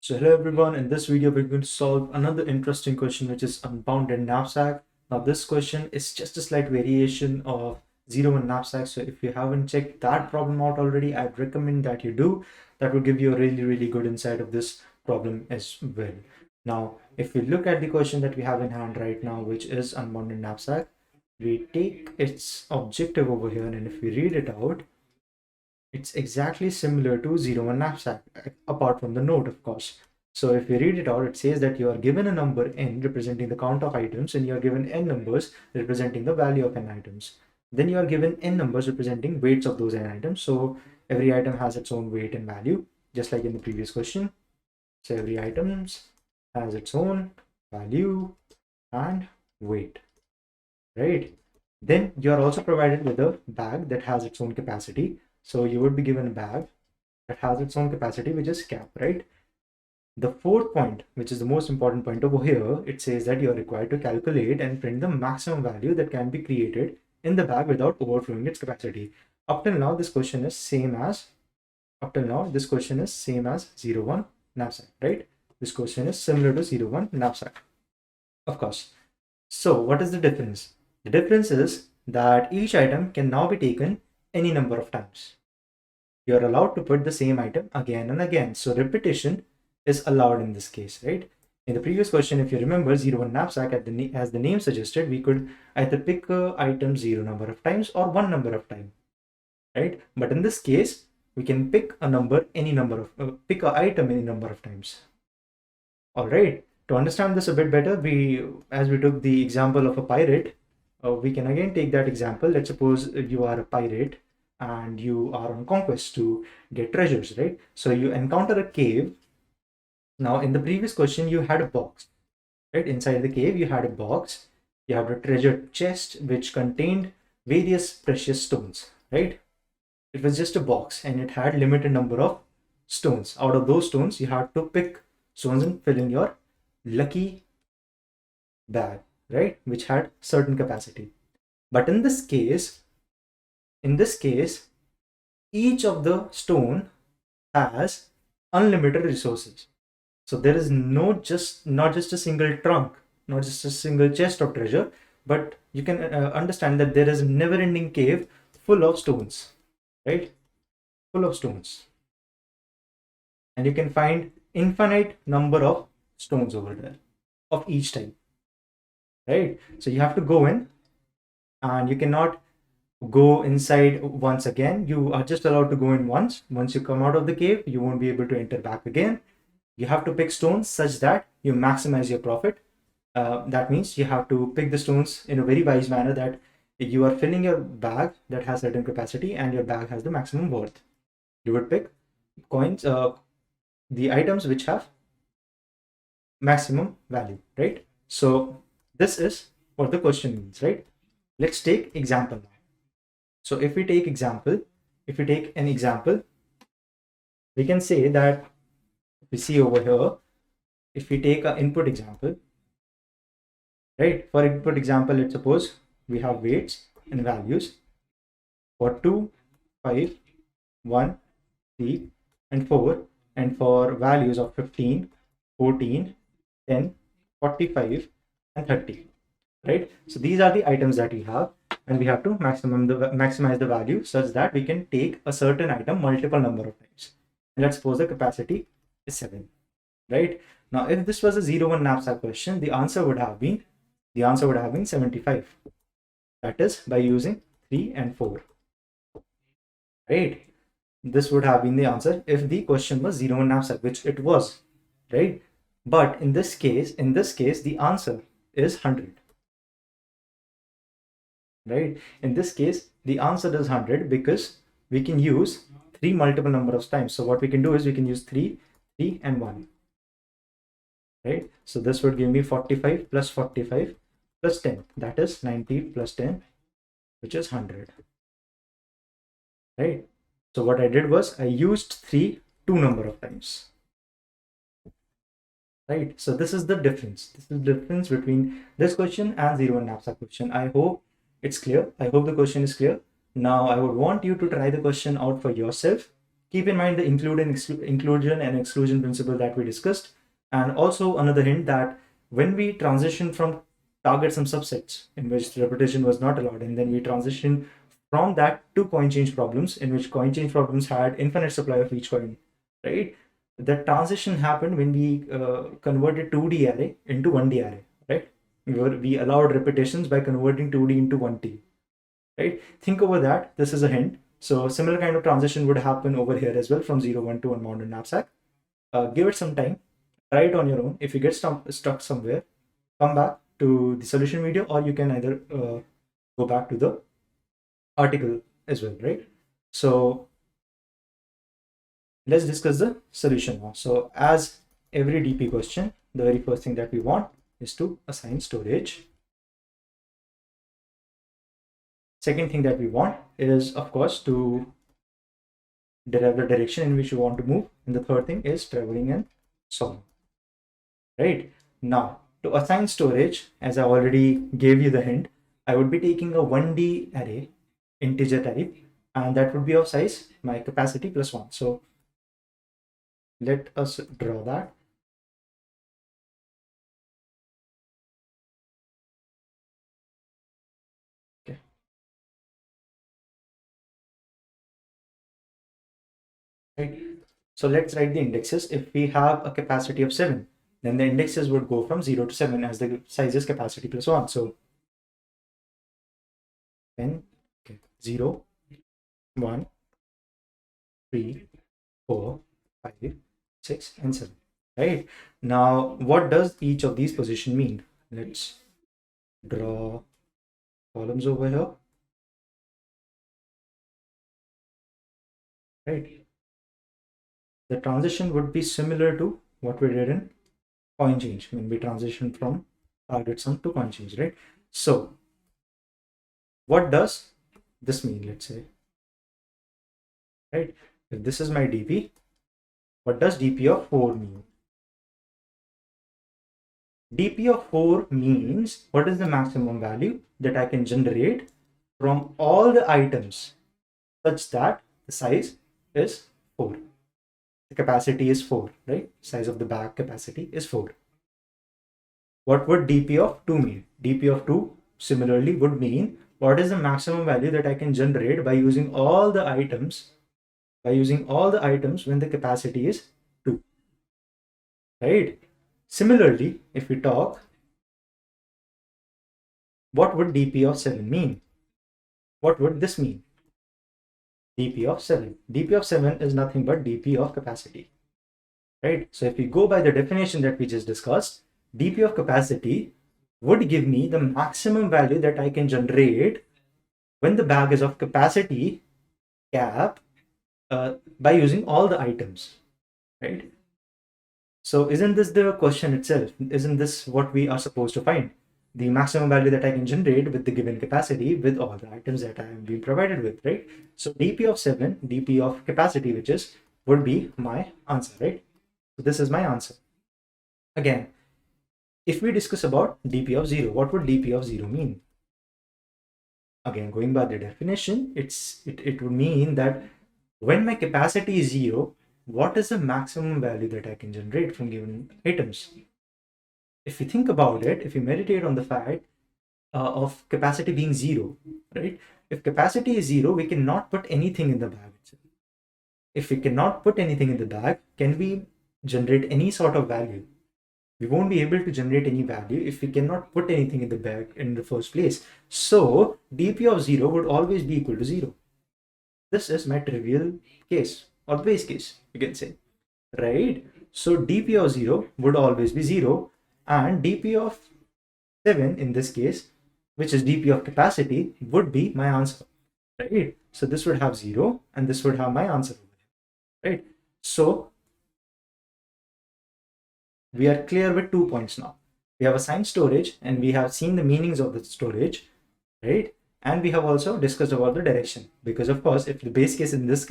So hello everyone, in this video we're going to solve another interesting question, which is unbounded knapsack. Now this question is just a slight variation of 0-1 knapsack. So if you haven't checked that problem out already, I'd recommend that you do. That will give you a really good insight of this problem as well. Now if we look at the question that we have in hand right now, which is unbounded knapsack, we take its objective over here, and if we read it out, it's exactly similar to 0-1 knapsack, apart from the note, of course. So if you read it out, it says that you are given a number n representing the count of items, and you are given n numbers representing the value of n items. Then you are given n numbers representing weights of those n items. So every item has its own weight and value, just like in the previous question. So every item has its own value and weight, right? Then you are also provided with a bag that has its own capacity. So you would be given a bag that has its own capacity, which is cap, right? The fourth point, which is the most important point over here, it says that you are required to calculate and print the maximum value that can be created in the bag without overflowing its capacity. Up till now, this question is same as 0-1 knapsack, right? This question is similar to 0-1 knapsack, of course. So what is the difference? The difference is that each item can now be taken any number of times. You're allowed to put the same item again and again. So repetition is allowed in this case, right? In the previous question, if you remember, 0-1 knapsack, as the name suggested, we could either pick a item 0 number of times or 1 number of times, right? But in this case, we can pick a number any number of pick an item any number of times. All right. To understand this a bit better, as we took the example of a pirate, we can again take that example. Let's suppose you are a pirate and you are on conquest to get treasures, right? So you encounter a cave. Now in the previous question, you had a box, right? Inside the cave, you had a box. You have a treasure chest which contained various precious stones, right? It was just a box and it had limited number of stones. Out of those stones, you had to pick stones and fill in your lucky bag, right? Which had certain capacity. But in this case, each of the stone has unlimited resources. So there is not just a single trunk, not just a single chest of treasure, but you can understand that there is a never-ending cave full of stones, right? Full of stones. And you can find infinite number of stones over there of each type, right? So you have to go in and you cannot go inside once again. You are just allowed to go in once. Once you come out of the cave, you won't be able to enter back again. You have to pick stones such that you maximize your profit. That means you have to pick the stones in a very wise manner, that you are filling your bag that has certain capacity and your bag has the maximum worth. You would pick coins, the items which have maximum value, right? So this is what the question means, right? Let's take example now. So if we take an example, we can say that we see over here, if we take an input example, right? For input example, let's suppose we have weights and values for 2, 5, 1, 3, and 4, and for values of 15, 14, 10, 45, and 30, right? So these are the items that we have, and we have to maximize the value such that we can take a certain item multiple number of times. And let's suppose the capacity is 7, right? Now, if this was a 0-1 knapsack question, the answer would have been 75. That is by using 3 and 4, right? This would have been the answer if the question was 0-1 knapsack, which it was, right? But in this case, the answer is 100. Right? In this case, the answer is 100 because we can use 3 multiple number of times. So what we can do is we can use 3, 3, and 1. Right? So this would give me 45 plus 45 plus 10. That is 90 plus 10, which is 100. Right? So what I did was I used 3 2 number of times. Right? So this is the difference. This is the difference between this question and 0-1 knapsack question. I hope it's clear. I hope the question is clear. Now I would want you to try the question out for yourself. keep in mind the inclusion and exclusion principle that we discussed. And also another hint that when we transition from target some subsets in which repetition was not allowed, and then we transition from that to coin change problems in which coin change problems had infinite supply of each coin, right? The transition happened when we converted 2D array into 1D array, right? We allowed repetitions by converting 2D into 1D, right? Think over that. This is a hint. So similar kind of transition would happen over here as well from 0, 1 to Unbounded Knapsack. Give it some time. Try it on your own. If you get stuck somewhere, come back to the solution video, or you can either go back to the article as well, right? So let's discuss the solution now. So as every DP question, the very first thing that we want is to assign storage. Second thing that we want is, of course, to derive the direction in which you want to move. And the third thing is traveling and solving. Right? Now, to assign storage, as I already gave you the hint, I would be taking a 1D array, integer type, and that would be of size, my capacity plus 1. So let us draw that. Okay. Right. So let's write the indexes. If we have a capacity of 7, then the indexes would go from 0 to 7 as the size is capacity plus 1. So 10, okay, 0, 1, 3, 4, 5, 6, and 7. Right? Now, what does each of these position mean? Let's draw columns over here. Right? The transition would be similar to what we did in coin change when we transition from target sum to coin change, right? So what does this mean? Let's say, right, if this is my DP, what does DP of 4 mean? DP of 4 means what is the maximum value that I can generate from all the items such that the size is 4. The capacity is 4, right? Size of the bag capacity is 4. What would DP of 2 mean? DP of 2 similarly would mean what is the maximum value that I can generate by using all the items when the capacity is 2, right? Similarly, if we talk, what would DP of 7 mean? What would this mean? DP of 7. DP of 7 is nothing but DP of capacity, right? So if we go by the definition that we just discussed, DP of capacity would give me the maximum value that I can generate when the bag is of capacity cap by using all the items, right? So isn't this the question itself? Isn't this what we are supposed to find? The maximum value that I can generate with the given capacity with all the items that I am being provided with, right? So DP of 7, DP of capacity, which is, would be my answer, right? So this is my answer. Again, if we discuss about DP of 0, what would DP of 0 mean? Again, going by the definition, it would mean that when my capacity is 0, what is the maximum value that I can generate from given items? If you think about it, if you meditate on the fact of capacity being 0, right? If capacity is 0, we cannot put anything in the bag. If we cannot put anything in the bag, can we generate any sort of value? We won't be able to generate any value if we cannot put anything in the bag in the first place. So DP of 0 would always be equal to 0. This is my trivial case or base case, you can say, right? So DP of 0 would always be 0, and DP of 7 in this case, which is DP of capacity, would be my answer, right? So this would have 0 and this would have my answer, right? So we are clear with 2 points now. We have assigned storage and we have seen the meanings of the storage, right? And we have also discussed about the direction, because of course, if the base case in this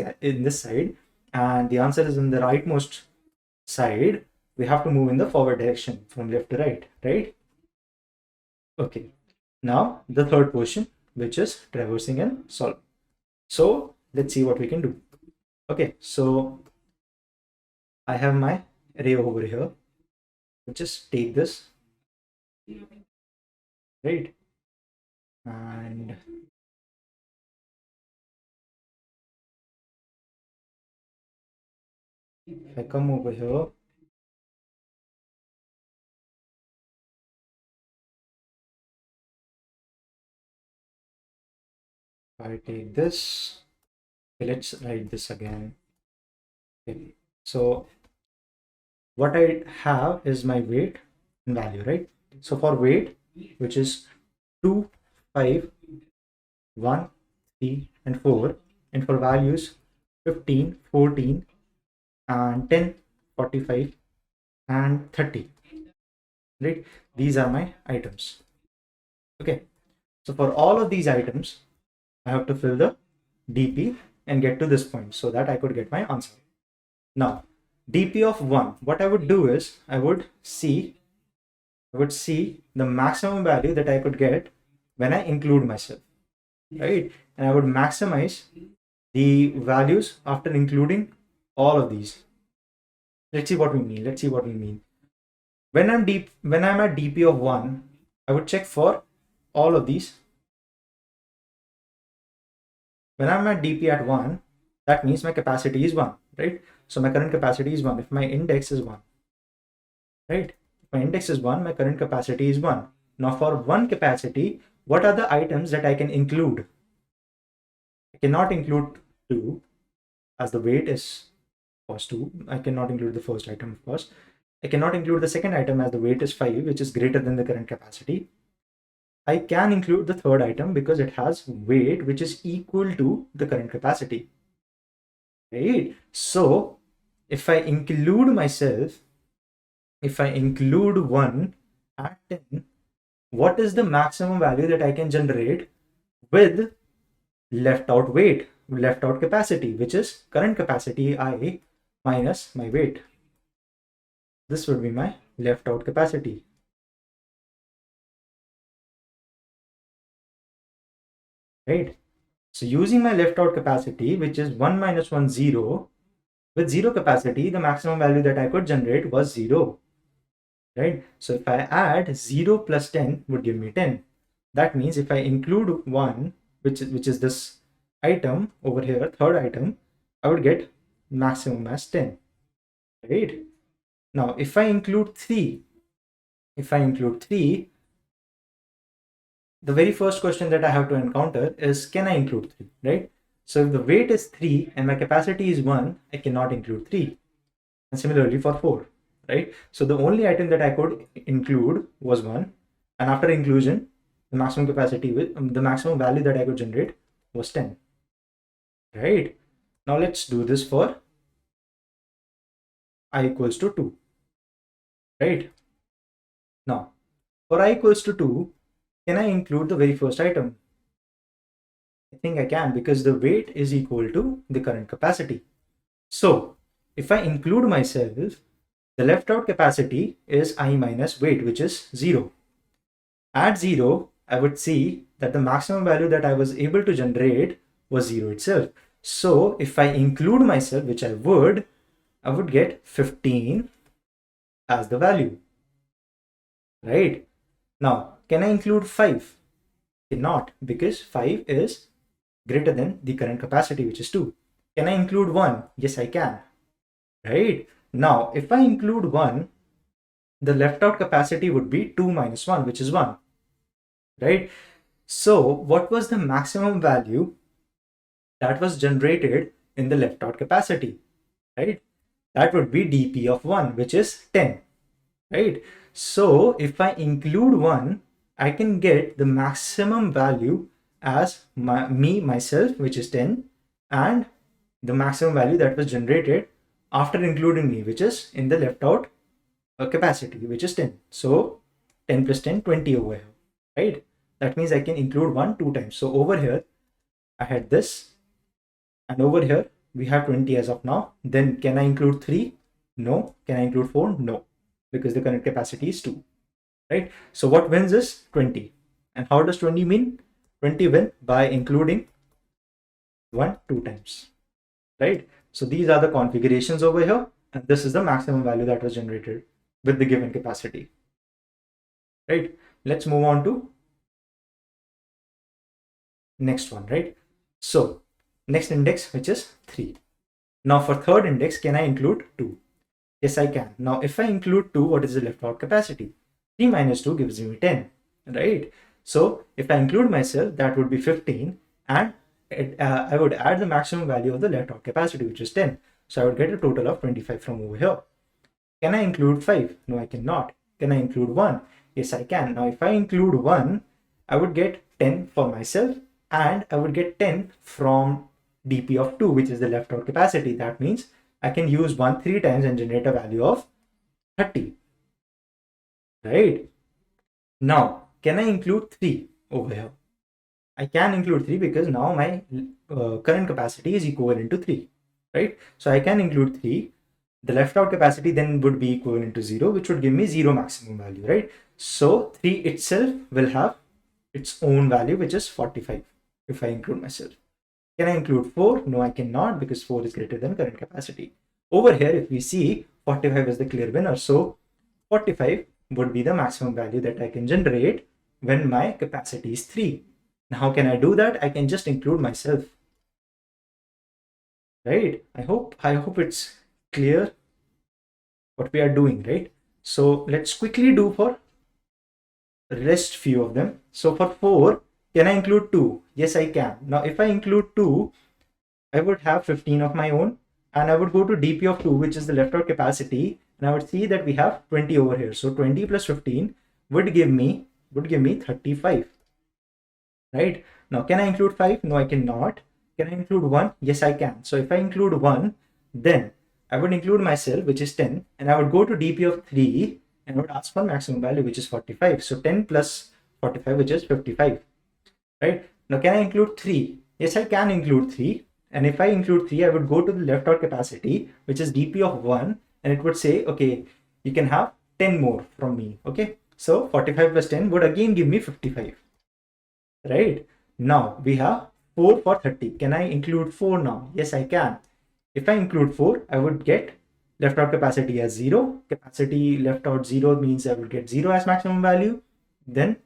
side and the answer is in the rightmost side, we have to move in the forward direction from left to right, right? Okay. Now the third portion, which is traversing and solving. So let's see what we can do. Okay, so I have my array over here. Just take this, right? And if I come over here, I take this. Okay, let's write this again. Okay. So what I have is my weight and value, right? So for weight, which is 2, 5, 1, 3, and 4, and for values 15, 14, and 10, 45, and 30, right? These are my items. Okay, so for all of these items, I have to fill the DP and get to this point so that I could get my answer. Now, DP of 1, what I would do is I would see the maximum value that I could get when I include myself, right? And I would maximize the values after including all of these. Let's see what we mean. When I'm at DP of 1, I would check for all of these. When I'm at DP at 1, that means my capacity is 1, right? So my current capacity is 1 if my index is 1, right? If my index is 1, my current capacity is 1. Now for 1 capacity, what are the items that I can include? I cannot include 2 as the weight is cost 2. I cannot include the first item, of course. I cannot include the second item as the weight is 5, which is greater than the current capacity. I can include the third item because it has weight which is equal to the current capacity, right? So if I include myself, if I include 1 at 10, what is the maximum value that I can generate with left out weight, left out capacity, which is current capacity I minus my weight? This would be my left out capacity, right? So using my left out capacity, which is 1 minus 1, 0, with 0 capacity, the maximum value that I could generate was 0, right? So if I add 0 plus 10 would give me 10. That means if I include 1, which is this item over here, third item, I would get maximum as 10, right? Now if I include 3, the very first question that I have to encounter is, can I include 3, right? So if the weight is 3 and my capacity is 1, I cannot include 3. And similarly for 4, right? So the only item that I could include was 1. And after inclusion, the maximum capacity the maximum value that I could generate was 10, right? Now let's do this for I equals to 2, right? Now for I equals to 2, can I include the very first item? I think I can, because the weight is equal to the current capacity. So if I include myself, the left out capacity is I minus weight, which is 0. At 0, I would see that the maximum value that I was able to generate was 0 itself. So if I include myself, which I would get 15 as the value, right? Now, can I include 5? Cannot, because 5 is greater than the current capacity, which is 2. Can I include 1? Yes, I can, right? Now, if I include 1, the left out capacity would be 2 minus 1, which is 1, right? So what was the maximum value that was generated in the left out capacity, right? That would be dP of 1, which is 10, right? So if I include 1, I can get the maximum value as myself, which is 10, and the maximum value that was generated after including me, which is in the left out capacity, which is 10. So 10 plus 10, 20 over here, right? That means I can include 1 2 times. So over here I had this, and over here we have 20 as of now. Then can I include 3? No. Can I include 4? No, because the current capacity is 2, right? So what wins is 20. And how does 20 mean? 20 win by including 1 2 times, right? So these are the configurations over here, and this is the maximum value that was generated with the given capacity, right? Let's move on to next one, right? So next index, which is 3. Now for third index, can I include 2? Yes, I can. Now if I include 2, what is the left out capacity? 3 minus 2 gives me 10, right? So if I include myself, that would be 15, and I would add the maximum value of the left out capacity, which is 10. So I would get a total of 25 from over here. Can I include 5? No, I cannot. Can I include 1? Yes, I can. Now if I include 1, I would get 10 for myself, and I would get 10 from dp of 2, which is the left out capacity. That means I can use 1 3 times and generate a value of 30, right? Now can I include 3 over here? I can include 3 because now my current capacity is equivalent to 3, right? So I can include 3. The left out capacity then would be equivalent to 0, which would give me 0 maximum value, right? So 3 itself will have its own value, which is 45 if I include myself. Can I include 4? No, I cannot, because 4 is greater than current capacity. Over here, if we see, 45 is the clear winner. So 45 would be the maximum value that I can generate when my capacity is 3. Now, how can I do that? I can just include myself, right? I hope it's clear what we are doing, right? So let's quickly do for rest few of them. So for 4, can I include 2? Yes, I can. Now if I include 2, I would have 15 of my own, and I would go to dp of 2, which is the left out capacity, and I would see that we have 20 over here. So 20 plus 15 would give me 35, right? Now can I include 5? No, I cannot. Can I include 1? Yes, I can. So if I include 1, then I would include myself, which is 10, and I would go to dp of 3 and I would ask for maximum value, which is 45. So 10 plus 45, which is 55, right? Now can I include 3? Yes, I can include 3. And if I include 3, I would go to the left out capacity, which is dp of 1, and it would say, okay, you can have 10 more from me. Okay, so 45 plus 10 would again give me 55, right? Now we have 4 for 30. Can I include 4 now? Yes, I can. If I include 4, I would get left out capacity as 0. Capacity left out 0 means I will get 0 as maximum value. Then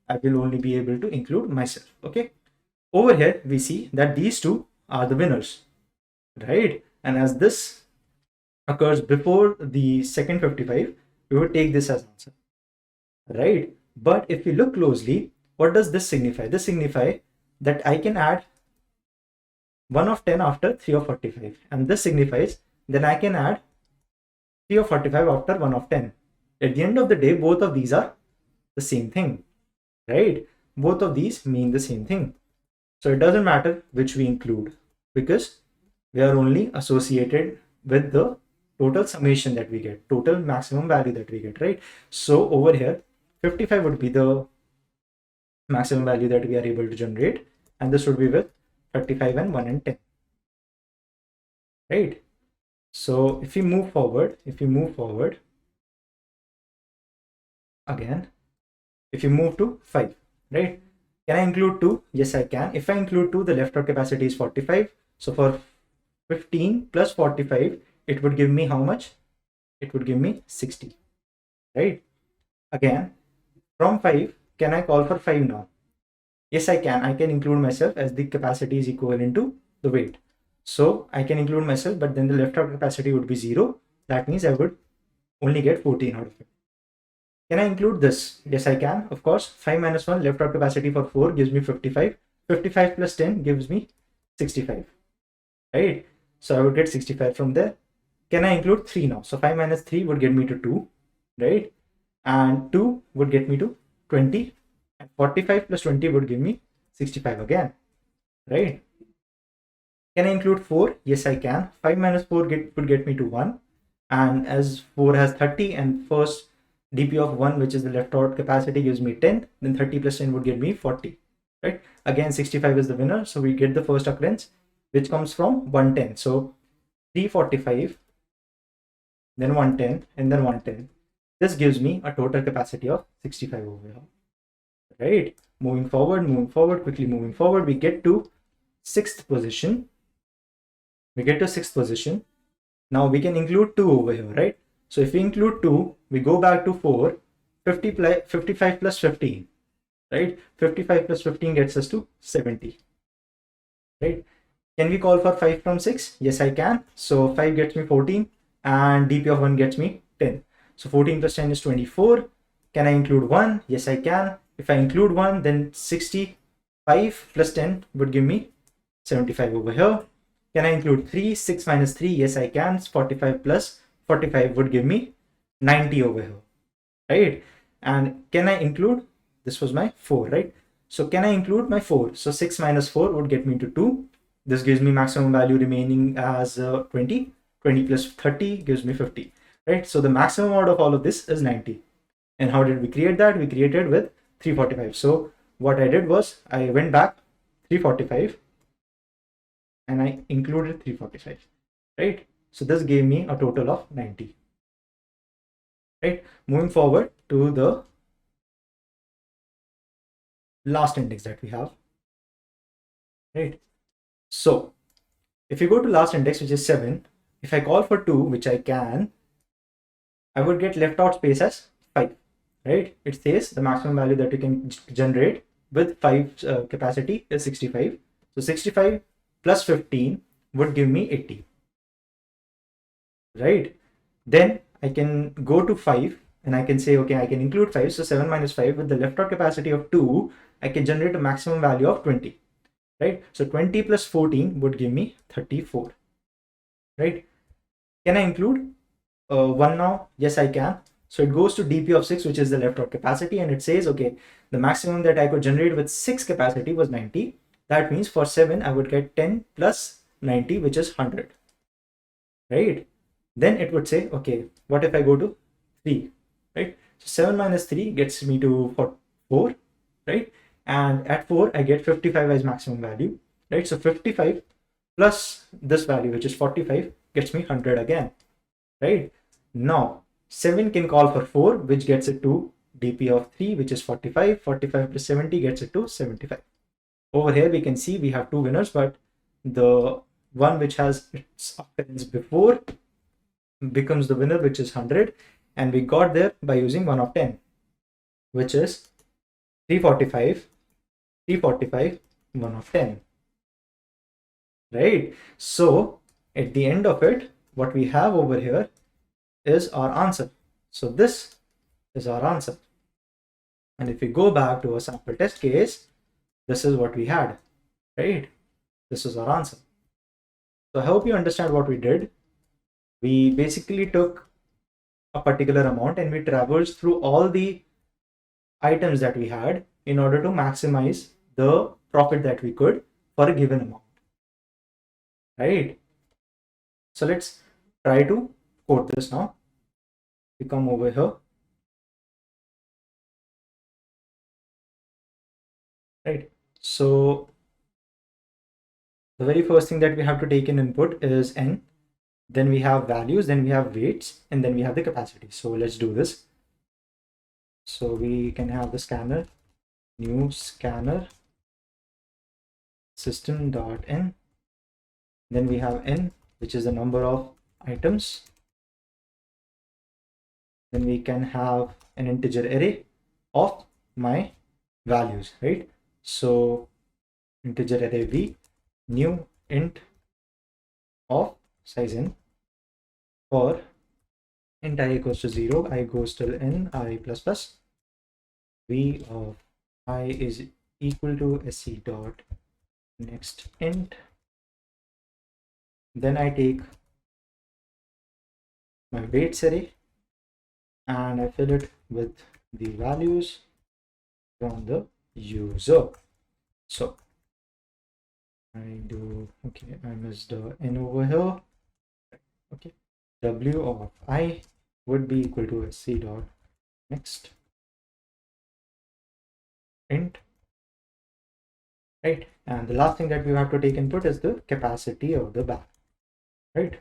I will only be able to include myself. Okay, over here we see that these two are the winners, right? And as this occurs before the second 55, we would take this as answer, right? But if we look closely, what does this signify? This signifies that I can add 1 of 10 after 3 of 45, and this signifies that I can add 3 of 45 after 1 of 10. At the end of the day, both of these are the same thing, right? Both of these mean the same thing. So it doesn't matter which we include, because we are only associated with the total summation that we get, total maximum value that we get, right? So over here, 55 would be the maximum value that we are able to generate, and this would be with 35 and 1 and 10, right? So if we move forward again, if you move to 5, right? Can I include 2? Yes, I can. If I include 2, the left out capacity is 45. So for 15 plus 45, it would give me how much? It would give me 60, right? Again, from 5, can I call for 5 now? Yes, I can. I can include myself, as the capacity is equivalent to the weight. So I can include myself, but then the left out capacity would be 0. That means I would only get 14 out of it. Can I include this? Yes, I can. Of course, 5 minus 1 left out capacity for 4 gives me 55. 55 plus 10 gives me 65, right? So I would get 65 from there. Can I include 3 now? So 5 minus 3 would get me to 2, right? And 2 would get me to 20. And 45 plus 20 would give me 65 again, right? Can I include 4? Yes, I can. 5 minus 4 would get me to 1. And as 4 has 30 and first dp of 1, which is the left out capacity, gives me 10, then 30 plus 10 would get me 40, right? Again, 65 is the winner. So we get the first occurrence, which comes from 110. So 345, then 110, and then 110. This gives me a total capacity of 65 over here, right? Moving forward, quickly moving forward, we get to 6th position. We get to 6th position. Now we can include 2 over here, right? So if we include 2, we go back to 4, 55 plus 15, right? 55 plus 15 gets us to 70, right? Can we call for 5 from 6? Yes, I can. So 5 gets me 14 and dp of 1 gets me 10. So 14 plus 10 is 24. Can I include 1? Yes, I can. If I include 1, then 65 plus 10 would give me 75 over here. Can I include 3? 6 minus 3? Yes, I can. 45 plus 45 would give me 90 over here, right? And can I include, this was my 4, right? So can I include my 4? So 6 minus 4 would get me to 2. This gives me maximum value remaining as 20. 20 plus 30 gives me 50, right? So the maximum out of all of this is 90. And how did we create that? We created with 345. So what I did was I went back 345 and I included 345, right? So this gave me a total of 90, right? Moving forward to the last index that we have, right? So if you go to last index, which is 7, if I call for 2, which I can, I would get left out space as 5, right? It says the maximum value that you can generate with 5 capacity is 65. So 65 plus 15 would give me 80, right? Then I can go to 5 and I can say, okay, I can include 5. So 7 minus 5 with the left out capacity of 2, I can generate a maximum value of 20, right? So 20 plus 14 would give me 34, right? Can I include 1 now? Yes, I can. So it goes to dp of 6, which is the left out capacity, and it says, okay, the maximum that I could generate with 6 capacity was 90. That means for 7, I would get 10 plus 90, which is 100, right? Then it would say, okay, what if I go to 3, right? So 7 minus 3 gets me to 4, right? And at 4, I get 55 as maximum value, right? So 55 plus this value, which is 45, gets me 100 again, right? Now 7 can call for 4, which gets it to dp of 3, which is 45. 45 plus 70 gets it to 75. Over here we can see we have 2 winners, but the one which has its occurrence before becomes the winner, which is 100, and we got there by using 1 of 10, which is 345, 345, 1 of 10, right? So at the end of it, what we have over here is our answer. So this is our answer. And if we go back to a sample test case, this is what we had, right? This is our answer. So I hope you understand what we did. We basically took a particular amount and we traversed through all the items that we had in order to maximize the profit that we could for a given amount, right? So let's try to code this now. We come over here, right? So the very first thing that we have to take in input is n, then we have values, then we have weights, and then we have the capacity. So let's do this. So we can have the scanner, new scanner system.n, then we have n, which is the number of items. Then we can have an integer array of my values, right? So integer array v, new int of size n, for int I equals to 0, I goes till n, I plus plus, v of I is equal to sc dot next int. Then I take my weights array and I fill it with the values from the user. So I do, okay, I missed the n over here. Okay, w of I would be equal to sc dot next int, right? And the last thing that we have to take input is the capacity of the bag, right?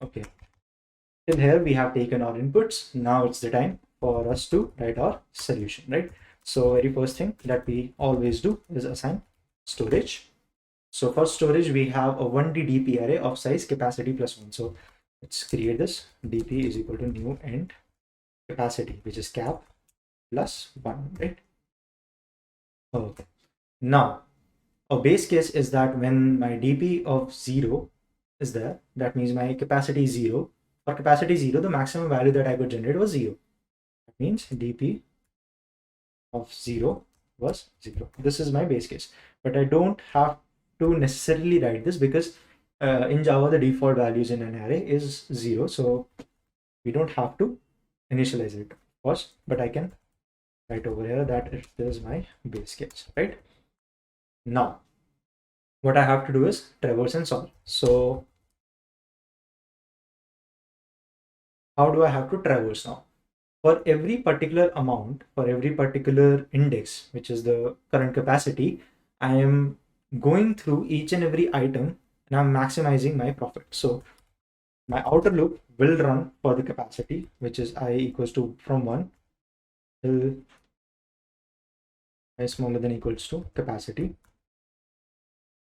Okay, till here we have taken our inputs. Now it's the time for us to write our solution, right? So very first thing that we always do is assign storage. So for storage, we have a 1D DP array of size capacity plus 1. So let's create this. DP is equal to new int capacity, which is cap plus 1, right? Okay. Now, a base case is that when my DP of 0 is there, that means my capacity is 0. For capacity 0, the maximum value that I could generate was 0. That means DP of 0 was 0. This is my base case. But I don't have to necessarily write this because in Java, the default values in an array is 0. So we don't have to initialize it, of course, but I can write over here that it is my base case, right? Now, what I have to do is traverse and solve. So how do I have to traverse now? For every particular amount, for every particular index, which is the current capacity, I am going through each and every item and I'm maximizing my profit. So my outer loop will run for the capacity, which is I equals to from 1 till I smaller than equals to capacity.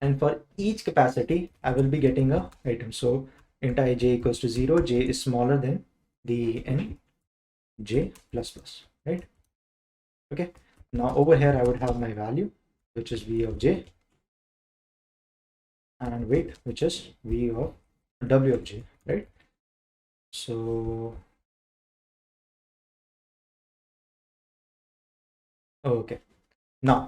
And for each capacity, I will be getting a item. So int I j equals to 0, j is smaller than the n j plus plus, right? Okay, now over here I would have my value, which is v of j, and weight, which is v of w of j, right? So okay, now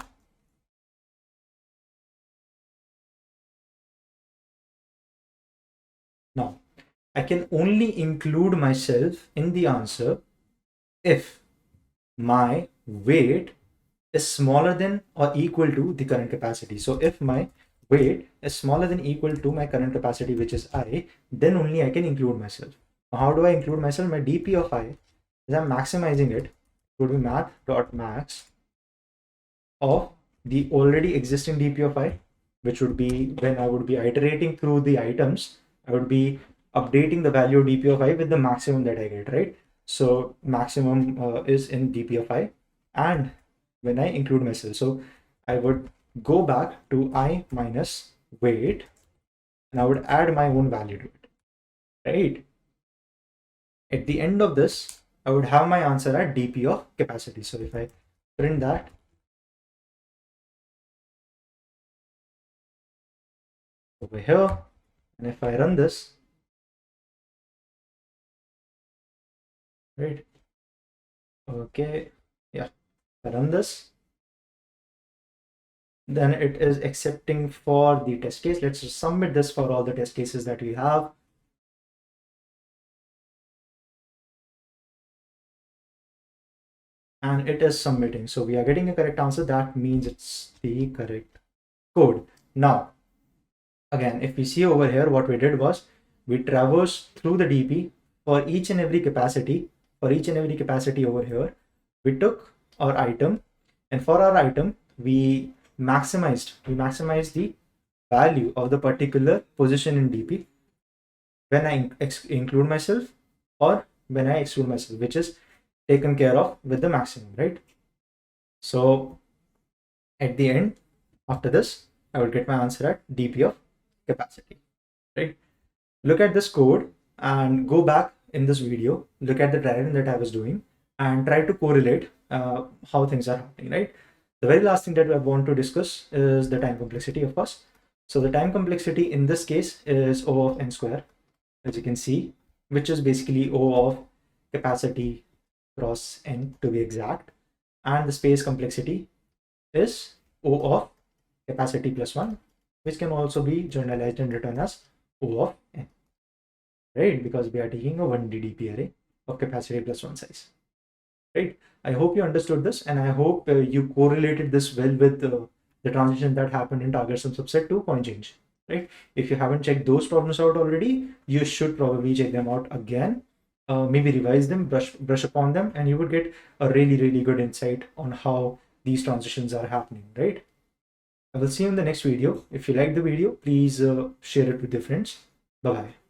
I can only include myself in the answer if my weight is smaller than or equal to the current capacity. So if my weight is smaller than equal to my current capacity, which is I, then only I can include myself. How do I include myself? My DP of I, as I'm maximizing it, would be math.max of the already existing DP of I, which would be when I would be iterating through the items, I would be updating the value of DP of I with the maximum that I get, right? So maximum is in DP of I, and when I include myself, so I would go back to I minus weight and I would add my own value to it, right? At the end of this, I would have my answer at DP of capacity. So if I print that, over here, and if I run this, right? Okay, yeah, I run this, then it is accepting for the test case. Let's just submit this for all the test cases that we have. And it is submitting. So we are getting a correct answer. That means it's the correct code. Now, again, if we see over here, what we did was we traversed through the DP for each and every capacity. For each and every capacity over here, we took our item, and for our item, we maximized the value of the particular position in DP when I include myself or when I exclude myself, which is taken care of with the maximum, right? So at the end, after this, I will get my answer at DP of capacity, right? Look at this code and go back in this video, look at the diagram that I was doing and try to correlate how things are happening, right? The very last thing that I want to discuss is the time complexity, of course. So the time complexity in this case is O of n square, as you can see, which is basically O of capacity cross n to be exact, and the space complexity is O of capacity plus 1, which can also be generalized and written as O of n, right? Because we are taking a 1D DP array of capacity plus 1 size, right? I hope you understood this, and I hope you correlated this well with the transition that happened in target sum subset to point change, right? If you haven't checked those problems out already, you should probably check them out again. Maybe revise them, brush upon them, and you would get a really good insight on how these transitions are happening, right? I will see you in the next video. If you like the video, please share it with your friends. Bye bye.